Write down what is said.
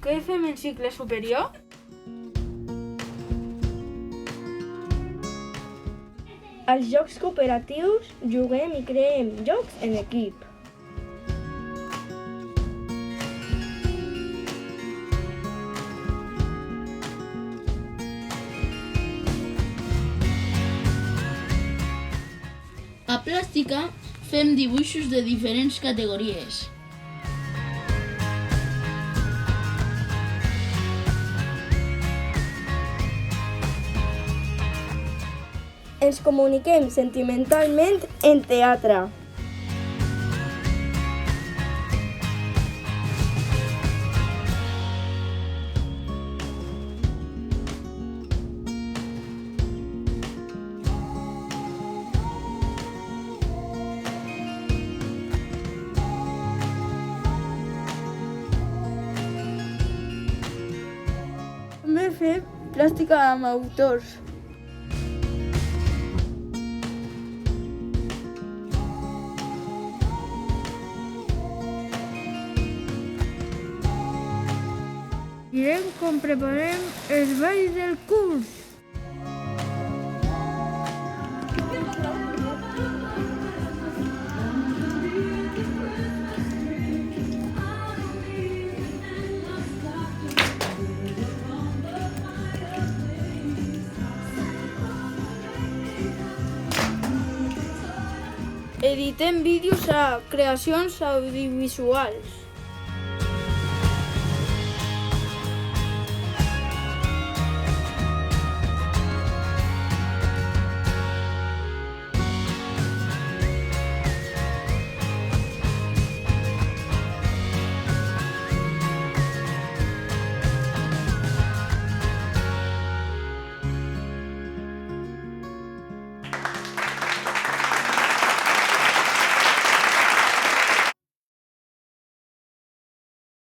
Què fem en cicle superior? Als jocs cooperatius juguem i creem jocs en equip. A plàstica fem dibuixos de diferents categories. Ens comuniquem sentimentalment en teatre. També fem plàstica amb autors. Direm com preparem els balls del curs. Editem vídeos a creacions audiovisuals.